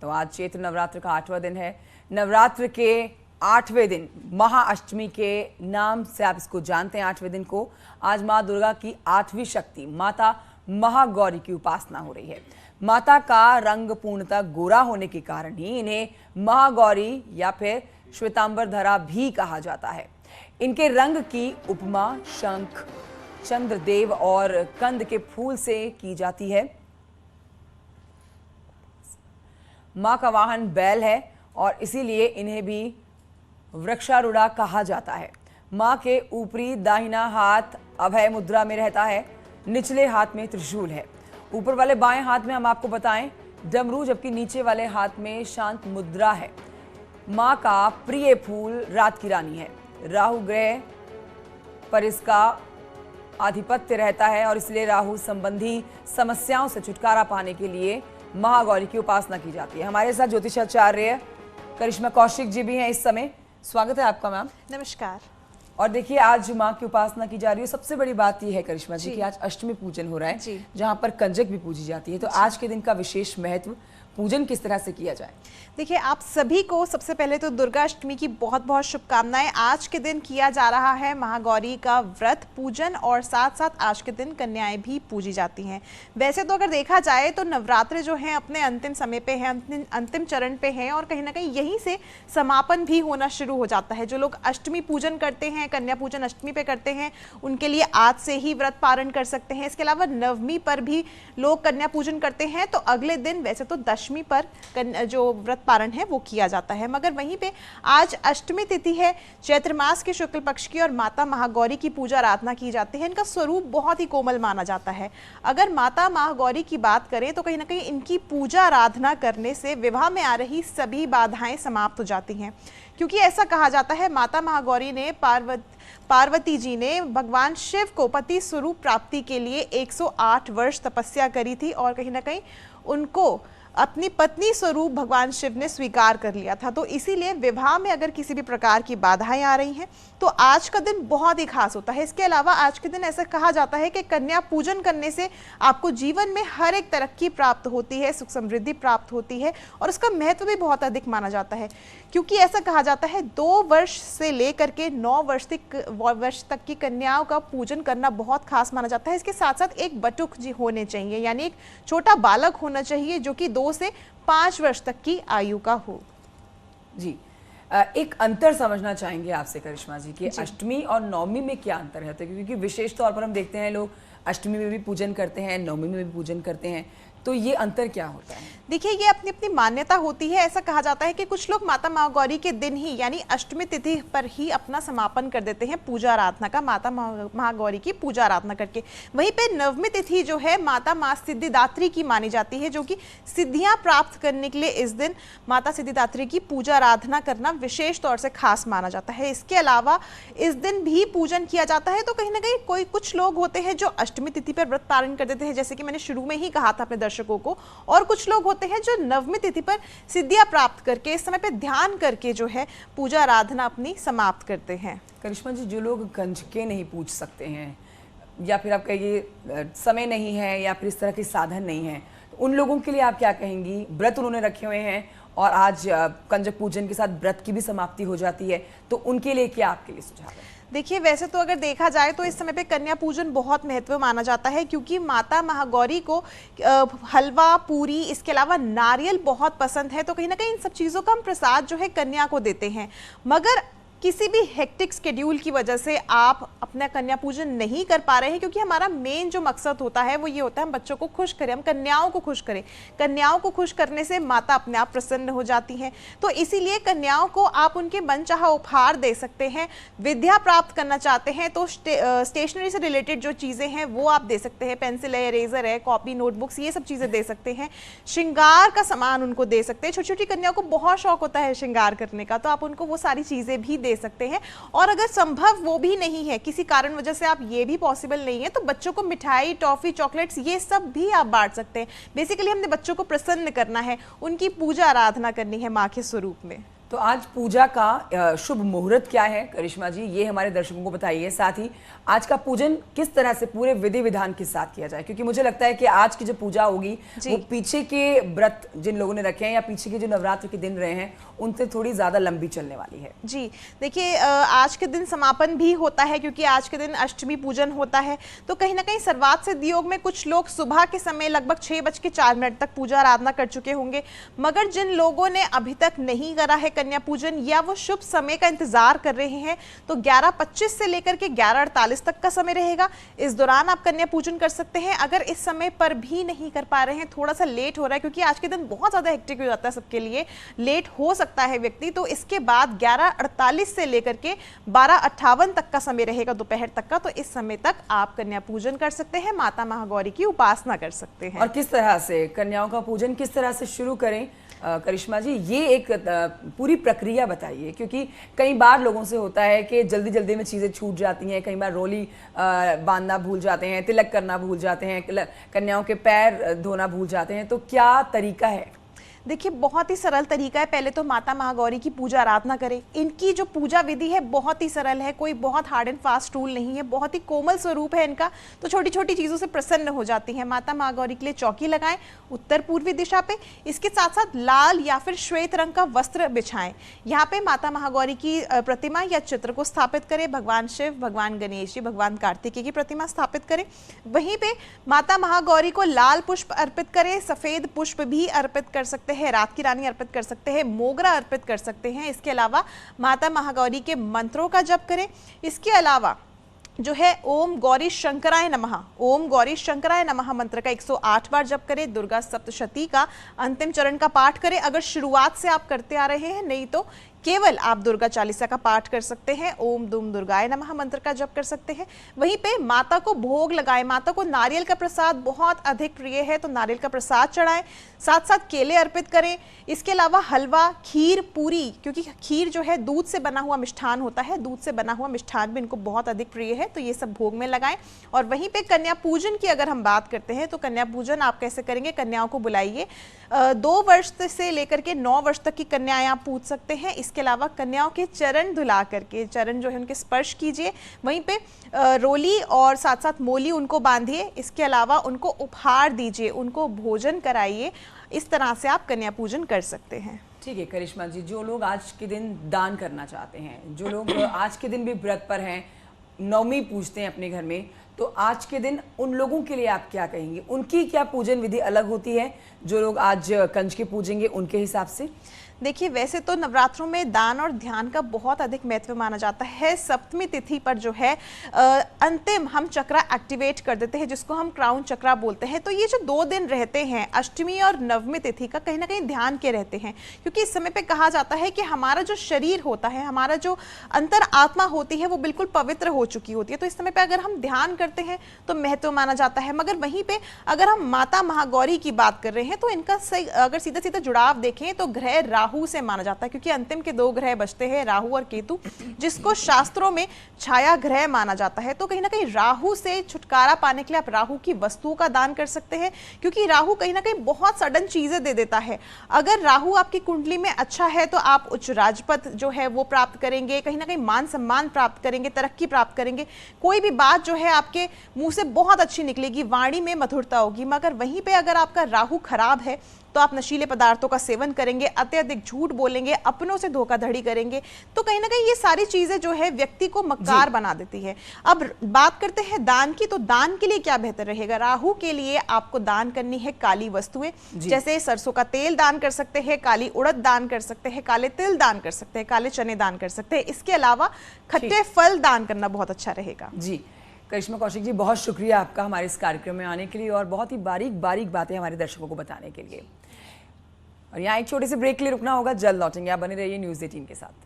तो आज चैत्र नवरात्र का 8वां दिन है। नवरात्र के 8वें दिन महाअष्टमी के नाम से आप इसको जानते हैं। 8वें दिन को आज माँ दुर्गा की 8वीं शक्ति माता महागौरी की उपासना हो रही है। माता का रंग पूर्णतः गोरा होने के कारण ही इन्हें महागौरी या फिर श्वेतांबरधरा भी कहा जाता है। इनके रंग की उपमा शंख, चंद्रदेव और कंद के फूल से की जाती है। मां का वाहन बैल है और इसीलिए इन्हें भी वृक्षारूढ़ा कहा जाता है। मां के ऊपरी दाहिना हाथ अभय मुद्रा में रहता है, निचले हाथ में त्रिशूल है। ऊपर वाले बाएं हाथ में हम आपको बताएं डमरू, जबकि नीचे वाले हाथ में शांत मुद्रा है। मां का प्रिय फूल रात की रानी है। राहु ग्रह पर इसका आधिपत्य रहता है और इसलिए राहु संबंधी समस्याओं से छुटकारा पाने के लिए महागौरी की उपासना की जाती है। हमारे साथ ज्योतिषाचार्य करिश्मा कौशिक जी भी हैं इस समय। स्वागत है आपका मैम। नमस्कार। और देखिए आज माँ की उपासना की जा रही है। सबसे बड़ी बात यह है करिश्मा जी कि आज अष्टमी पूजन हो रहा है, जहाँ पर कंजक भी पूजी जाती है। तो आज के दिन का विशेष महत्व, पूजन किस तरह से किया जाए? देखिए, आप सभी को सबसे पहले तो दुर्गा अष्टमी की बहुत बहुत शुभकामनाएं। आज के दिन किया जा रहा है महागौरी का व्रत पूजन और साथ साथ आज के दिन कन्याएं भी पूजी जाती हैं। वैसे तो अगर देखा जाए तो नवरात्र जो है अपने अंतिम समय पे है, अंतिम चरण पे है और कहीं ना कहीं यहीं से समापन भी होना शुरू हो जाता है। जो लोग अष्टमी पूजन करते हैं, कन्या पूजन अष्टमी पे करते हैं, उनके लिए आज से ही व्रत पारण कर सकते हैं। इसके अलावा नवमी पर भी लोग कन्या पूजन करते हैं तो अगले दिन वैसे तो दशमी पर जो व्रत पारण है वो किया जाता है। मगर वहीं पे आज अष्टमी तिथि है, चैत्र मास के शुक्ल पक्ष की, और माता महागौरी की पूजा आराधना की जाती है। इनका स्वरूप बहुत ही कोमल माना जाता है। अगर माता महागौरी की बात करें तो कहीं ना कहीं इनकी पूजा आराधना करने से विवाह में आ रही सभी बाधाएं समाप्त हो जाती हैं, क्योंकि ऐसा कहा जाता है माता महागौरी ने पार्वती जी ने भगवान शिव को पति स्वरूप प्राप्ति के लिए 108 वर्ष तपस्या करी थी और कहीं ना कहीं उनको अपनी पत्नी स्वरूप भगवान शिव ने स्वीकार कर लिया था। तो इसीलिए विवाह में अगर किसी भी प्रकार की बाधाएं आ रही हैं तो आज का दिन बहुत ही खास होता है। इसके अलावा आज के दिन ऐसा कहा जाता है कि कन्या पूजन करने से आपको जीवन में हर एक तरक्की प्राप्त होती है, सुख समृद्धि प्राप्त होती है और उसका महत्व भी बहुत अधिक माना जाता है, क्योंकि ऐसा कहा जाता है 2 वर्ष से लेकर के 9 वर्ष तक की कन्याओं का पूजन करना बहुत खास माना जाता है। इसके साथ साथ एक बटुक जी होने चाहिए, यानी एक छोटा बालक होना चाहिए जो कि 2 से 5 वर्ष तक की आयु का हो। जी, एक अंतर समझना चाहेंगे आपसे करिश्मा जी कि अष्टमी और नवमी में क्या अंतर है? क्योंकि विशेष तौर पर हम देखते हैं लोग अष्टमी में भी पूजन करते हैं, नवमी में भी पूजन करते हैं, तो ये अंतर क्या होता है? देखिए, ये अपनी अपनी मान्यता होती है। ऐसा कहा जाता है कि कुछ लोग माता महागौरी के दिन ही यानी अष्टमी तिथि पर ही अपना समापन कर देते हैं पूजा आराधना का, माता महागौरी की पूजा आराधना करके। वहीं पे नवमी तिथि जो है माता माँ सिद्धिदात्री की मानी जाती है, जो कि सिद्धियां प्राप्त करने के लिए इस दिन माता सिद्धिदात्री की पूजा आराधना करना विशेष तौर से खास माना जाता है। इसके अलावा इस दिन भी पूजन किया जाता है। तो कहीं ना कहीं कुछ लोग होते हैं जो अष्टमी तिथि पर व्रत पारण कर देते हैं, जैसे कि मैंने शुरू में ही कहा था अपने दर्शकों को, और कुछ लोग होते हैं जो नवमी तिथि पर सिद्धियां प्राप्त करके इस समय पे ध्यान करके जो है पूजा आराधना अपनी समाप्त करते हैं। करिश्मा जी, जो लोग कंजकें नहीं पूज सकते हैं या फिर आप कहिए समय नहीं है या फिर इस तरह के साधन नहीं है, उन लोगों के लिए आप क्या कहेंगी? व्रत उन्होंने रखे हुए हैं और आज कंजक पूजन के साथ व्रत की भी समाप्ति हो जाती है, तो उनके लिए क्या आपके लिए सुझाव है? देखिए, वैसे तो अगर देखा जाए तो इस समय पे कन्या पूजन बहुत महत्व माना जाता है, क्योंकि माता महागौरी को हलवा, पूरी, इसके अलावा नारियल बहुत पसंद है। तो कहीं ना कहीं इन सब चीज़ों का हम प्रसाद जो है कन्या को देते हैं। मगर किसी भी हेक्टिक शेड्यूल की वजह से आप अपना कन्या पूजन नहीं कर पा रहे हैं, क्योंकि हमारा मेन जो मकसद होता है वो ये होता है हम बच्चों को खुश करें, हम कन्याओं को खुश करें। कन्याओं को खुश करने से माता अपने आप प्रसन्न हो जाती हैं। तो इसीलिए कन्याओं को आप उनके मनचाहा उपहार दे सकते हैं। विद्या प्राप्त करना चाहते हैं तो स्टेशनरी से रिलेटेड जो चीज़ें हैं वो आप दे सकते हैं। पेंसिल है, इरेजर है, कॉपी, नोटबुक्स, ये सब चीज़ें दे सकते हैं। श्रृंगार का सामान उनको दे सकते हैं। छोटी छोटी कन्याओं को बहुत शौक होता है श्रृंगार करने का, तो आप उनको वो सारी चीज़ें भी दे सकते हैं। और अगर संभव वो भी नहीं है, किसी कारण वजह से आप ये भी पॉसिबल नहीं है, तो बच्चों को मिठाई, टॉफी, चॉकलेट्स ये सब भी आप बांट सकते हैं। बेसिकली हमने बच्चों को प्रसन्न करना है, उनकी पूजा आराधना करनी है माँ के स्वरूप में। तो आज पूजा का शुभ मुहूर्त क्या है करिश्मा जी, ये हमारे दर्शकों को बताइए। साथ ही आज का पूजन किस तरह से पूरे विधि विधान के साथ किया जाए, क्योंकि मुझे लगता है कि आज की जो पूजा होगी वो पीछे के व्रत जिन लोगों ने रखे हैं या पीछे के जो नवरात्र के दिन रहे हैं उनसे थोड़ी ज्यादा लंबी चलने वाली है। जी देखिए, आज के दिन समापन भी होता है क्योंकि आज के दिन अष्टमी पूजन होता है। तो कहीं ना कहीं सर्वात सिद्ध योग में कुछ लोग सुबह के समय लगभग 6:04 तक पूजा आराधना कर चुके होंगे, मगर जिन लोगों ने अभी तक नहीं करा है कन्या पूजन या वो शुभ समय का इंतजार कर रहे हैं, तो 11:25 से लेकर के 11:48 तक का समय रहेगा। इस दौरान आप कन्या पूजन कर सकते हैं। अगर इस समय पर भी नहीं कर पा रहे हैं, थोड़ा सा लेट हो रहा है क्योंकि आज के दिन बहुत ज्यादा हेक्टिक हो जाता है सबके लिए, लेट हो सकता है व्यक्ति, तो इसके बाद 11:48 से लेकर के 12:58 तक का समय रहेगा दोपहर तक का। तो इस समय तक आप कन्या पूजन कर सकते हैं, माता महागौरी की उपासना कर सकते हैं। और किस तरह से कन्याओं का पूजन किस तरह से शुरू करें करिश्मा जी, ये एक पूरी प्रक्रिया बताइए, क्योंकि कई बार लोगों से होता है कि जल्दी जल्दी में चीज़ें छूट जाती हैं। कई बार रोली बांधना भूल जाते हैं, तिलक करना भूल जाते हैं, कन्याओं के पैर धोना भूल जाते हैं। तो क्या तरीका है? देखिए, बहुत ही सरल तरीका है। पहले तो माता महागौरी की पूजा आराधना करें। इनकी जो पूजा विधि है बहुत ही सरल है, कोई बहुत हार्ड एंड फास्ट रूल नहीं है, बहुत ही कोमल स्वरूप है इनका। तो छोटी छोटी चीज़ों से प्रसन्न हो जाती है। माता महागौरी के लिए चौकी लगाएं उत्तर पूर्वी दिशा पे, इसके साथ साथ लाल या फिर श्वेत रंग का वस्त्र बिछाएं। यहाँ पे माता महागौरी की प्रतिमा या चित्र को स्थापित करें। भगवान शिव, भगवान गणेश जी, भगवान कार्तिकेय की प्रतिमा स्थापित करें। वहीं पे माता महागौरी को लाल पुष्प अर्पित करें, सफेद पुष्प भी अर्पित कर सकते हैं, रात की रानी अर्पित कर सकते हैं, मोगरा अर्पित कर सकते हैं। इसके अलावा माता महागौरी के मंत्रों का जप करें। इसके अलावा जो है ओम गौरी शंकराय नमः, ओम गौरी शंकराय नमः मंत्र का 108 बार जप करें। दुर्गा सप्तशती का अंतिम चरण का पाठ करें अगर शुरुआत से आप करते आ रहे हैं, नहीं तो केवल आप दुर्गा चालीसा का पाठ कर सकते हैं। ओम दुम दुर्गाय नमः मंत्र का जप कर सकते हैं। वहीं पे माता को भोग लगाएं। माता को नारियल का प्रसाद बहुत अधिक प्रिय है, तो नारियल का प्रसाद चढ़ाएं, साथ साथ केले अर्पित करें। इसके अलावा हलवा, खीर, पूरी, क्योंकि खीर जो है दूध से बना हुआ मिष्ठान होता है, दूध से बना हुआ मिष्ठान भी इनको बहुत अधिक प्रिय है, तो ये सब भोग में लगाएं। और वहीं पे कन्या पूजन की अगर हम बात करते हैं तो कन्या पूजन आप कैसे करेंगे? कन्याओं को बुलाइए। 2 वर्ष से लेकर के 9 वर्ष तक की कन्याएं आप पूज सकते हैं। इसके अलावा कन्याओं के चरण धुला करके, चरण जो है उनके स्पर्श कीजिए। वहीं पे रोली और साथ साथ मोली उनको बांधिए। इसके अलावा उनको उपहार दीजिए, उनको भोजन कराइए। इस तरह से आप कन्या पूजन कर सकते हैं। ठीक है करिश्मा जी, जो लोग आज के दिन दान करना चाहते हैं, जो लोग आज के दिन भी व्रत पर हैं, नवमी पूजते हैं अपने घर में, तो आज के दिन उन लोगों के लिए आप क्या कहेंगे? उनकी क्या पूजन विधि अलग होती है जो लोग आज कंजके पूजेंगे उनके हिसाब से? देखिए, वैसे तो नवरात्रों में दान और ध्यान का बहुत अधिक महत्व माना जाता है। सप्तमी तिथि पर जो है अंतिम हम चक्रा एक्टिवेट कर देते हैं, जिसको हम क्राउन चक्रा बोलते हैं। तो ये जो 2 दिन रहते हैं अष्टमी और नवमी तिथि का, कहीं ना कहीं ध्यान के रहते हैं, क्योंकि इस समय पे कहा जाता है कि हमारा जो शरीर होता है, हमारा जो अंतर आत्मा होती है, वो बिल्कुल पवित्र हो चुकी होती है। तो इस समय पे अगर हम ध्यान करते हैं तो महत्व माना जाता है। मगर वहीं पे अगर हम माता महागौरी की बात कर रहे हैं तो इनका सही अगर सीधा सीधा जुड़ाव देखें तो ग्रह राहु से माना जाता है, क्योंकि अंतिम के 2 ग्रह बचते हैं, राहु और केतु, जिसको शास्त्रों में छाया ग्रह माना जाता है। तो कहीं ना कहीं राहु से छुटकारा पाने के लिए आप राहु की वस्तुओं का दान कर सकते हैं, क्योंकि राहु कहीं ना कहीं बहुत सडन चीजें दे देता है। अगर राहु आपकी कुंडली में अच्छा है तो आप उच्च राजपद जो है वो प्राप्त करेंगे, कहीं ना कहीं मान सम्मान प्राप्त करेंगे, तरक्की प्राप्त करेंगे। कोई भी बात जो है आपके मुंह से बहुत अच्छी निकलेगी, वाणी में मधुरता होगी। मगर वहीं पे अगर आपका राहु खराब है तो आप नशीले पदार्थों का सेवन करेंगे, अत्यधिक झूठ बोलेंगे, अपनों से धोखाधड़ी करेंगे। तो कहीं ना कहीं ये सारी चीजें जो है व्यक्ति को मक्कार बना देती है। अब बात करते हैं दान की, तो दान के लिए क्या बेहतर रहेगा? राहु के लिए आपको दान करनी है काली वस्तुएं, जैसे सरसों का तेल दान कर सकते हैं, काली उड़द दान कर सकते हैं, काले तिल दान कर सकते हैं, काले चने दान कर सकते हैं। इसके अलावा खट्टे फल दान करना बहुत अच्छा रहेगा। जी करिश्मा कौशिक जी, बहुत शुक्रिया आपका हमारे इस कार्यक्रम में आने के लिए और बहुत ही बारीक बारीक बातें हमारे दर्शकों को बताने के लिए। और यहाँ एक छोटे से ब्रेक के लिए रुकना होगा, जल्द लौटेंगे। आप बने रहिए न्यूज़ 18 के साथ।